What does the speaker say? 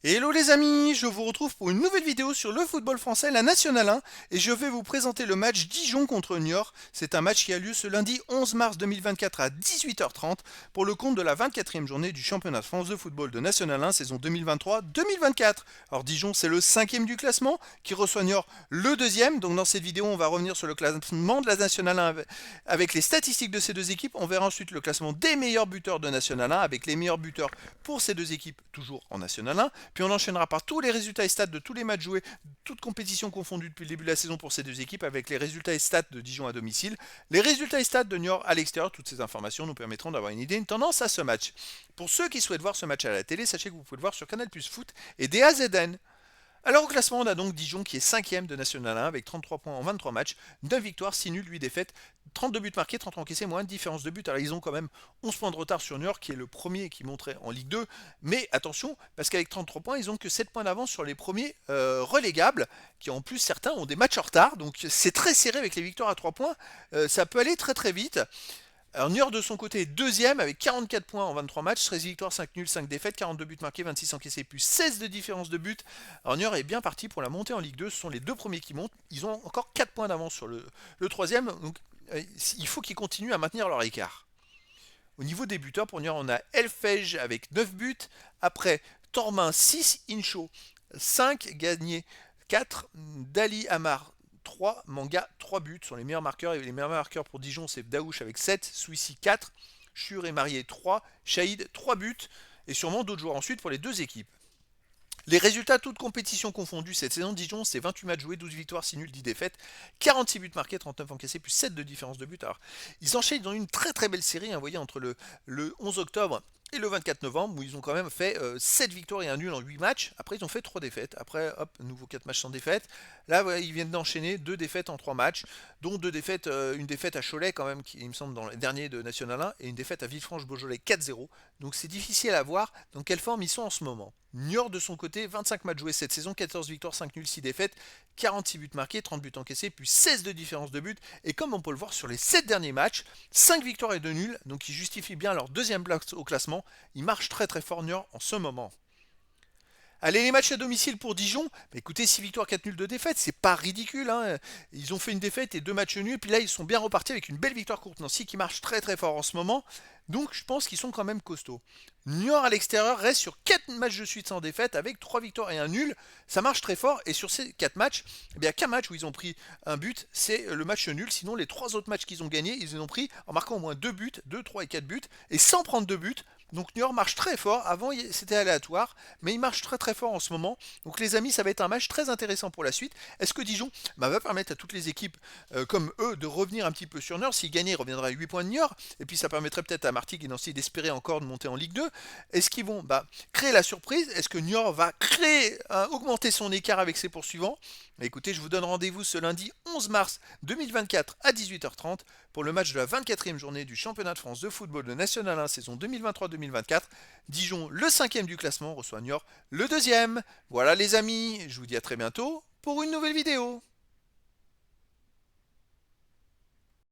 Hello les amis, je vous retrouve pour une nouvelle vidéo sur le football français, la Nationale 1, et je vais vous présenter le match Dijon contre Niort. C'est un match qui a lieu ce lundi 11 mars 2024 à 18h30 pour le compte de la 24e journée du championnat de France de football de Nationale 1 saison 2023-2024. Alors Dijon c'est le 5e du classement qui reçoit Niort le deuxième. Donc dans cette vidéo on va revenir sur le classement de la Nationale 1 avec les statistiques de ces deux équipes. On verra ensuite le classement des meilleurs buteurs de Nationale 1 avec les meilleurs buteurs pour ces deux équipes toujours en Nationale 1. Puis on enchaînera par tous les résultats et stats de tous les matchs joués, toutes compétitions confondues depuis le début de la saison pour ces deux équipes, avec les résultats et stats de Dijon à domicile, les résultats et stats de Niort à l'extérieur. Toutes ces informations nous permettront d'avoir une idée, une tendance à ce match. Pour ceux qui souhaitent voir ce match à la télé, sachez que vous pouvez le voir sur Canal Plus Foot et DAZN. Alors au classement, on a donc Dijon qui est 5e de National 1 avec 33 points en 23 matchs, 9 victoires, 6 nuls, 8 défaites, 32 buts marqués, 30 encaissés, moins de différence de but. Alors ils ont quand même 11 points de retard sur Niort qui est le premier qui monterait en Ligue 2. Mais attention, parce qu'avec 33 points, ils ont que 7 points d'avance sur les premiers relégables, qui en plus certains ont des matchs en retard. Donc c'est très serré avec les victoires à 3 points. Ça peut aller très très vite. Alors Niort de son côté est deuxième avec 44 points en 23 matchs, 13 victoires, 5 nuls, 5 défaites, 42 buts marqués, 26 encaissés, plus 16 de différence de but. Alors Niort est bien parti pour la montée en Ligue 2, ce sont les deux premiers qui montent. Ils ont encore 4 points d'avance sur le troisième, donc il faut qu'ils continuent à maintenir leur écart. Au niveau des buteurs, pour Niort, on a Elfej avec 9 buts, après Tormin 6, Incho 5, Gagné 4, Dali Amar 3, Manga 3 buts sont les meilleurs marqueurs. Et les meilleurs marqueurs pour Dijon, c'est Daouche avec 7, Suissi 4, Chur et Marié 3, Shahid 3 buts. Et sûrement d'autres joueurs ensuite pour les deux équipes. Les résultats, toutes compétitions confondues, cette saison de Dijon, c'est 28 matchs joués, 12 victoires, 6 nuls, 10 défaites, 46 buts marqués, 39 encaissés, plus 7 de différence de but. Alors, ils enchaînent dans une très très belle série, vous voyez, entre le 11 octobre et le 24 novembre, où ils ont quand même fait 7 victoires et un nul en 8 matchs. Après, ils ont fait 3 défaites. Après, hop, nouveau 4 matchs sans défaite. Là, voilà, ils viennent d'enchaîner 2 défaites en 3 matchs, dont 2 défaites, une défaite à Cholet, quand même, qui, il me semble, dans le dernier de National 1, et une défaite à Villefranche-Beaujolais 4-0. Donc, c'est difficile à voir dans quelle forme ils sont en ce moment. Niort, de son côté, 25 matchs joués cette saison, 14 victoires, 5 nuls, 6 défaites, 46 buts marqués, 30 buts encaissés, puis 16 de différence de but. Et comme on peut le voir sur les 7 derniers matchs, 5 victoires et 2 nuls, donc ils justifient bien leur deuxième place au classement. Ils marchent très très fort Niort en ce moment. Allez, les matchs à domicile pour Dijon, bah écoutez, 6 victoires, 4 nuls de défaite, c'est pas ridicule, hein. Ils ont fait une défaite et 2 matchs nuls, puis là ils sont bien repartis avec une belle victoire contre Nancy qui marche très très fort en ce moment. Donc je pense qu'ils sont quand même costauds. Niort à l'extérieur reste sur 4 matchs de suite sans défaite avec 3 victoires et un nul. Ça marche très fort et sur ces 4 matchs, il n'y a qu'un match où ils ont pris un but, c'est le match nul. Sinon les 3 autres matchs qu'ils ont gagnés, ils ont pris en marquant au moins 2 buts, 2, 3 et 4 buts et sans prendre de buts. Donc Niort marche très fort. Avant c'était aléatoire, mais il marche très très fort en ce moment. Donc les amis, ça va être un match très intéressant pour la suite. Est-ce que Dijon va permettre à toutes les équipes comme eux de revenir un petit peu sur Niort? S'ils gagnaient, ils reviendraient à 8 points de Niort. Et puis ça permettrait peut-être à Martigues et Nancy d'espérer encore de monter en Ligue 2. Est-ce qu'ils vont créer la surprise? Est-ce que Niort va augmenter son écart avec ses poursuivants? Écoutez, je vous donne rendez-vous ce lundi 11 mars 2024 à 18h30 pour le match de la 24e journée du championnat de France de football de National 1 saison 2023-2024. Dijon, le 5e du classement, reçoit Niort, le 2e. Voilà les amis, je vous dis à très bientôt pour une nouvelle vidéo.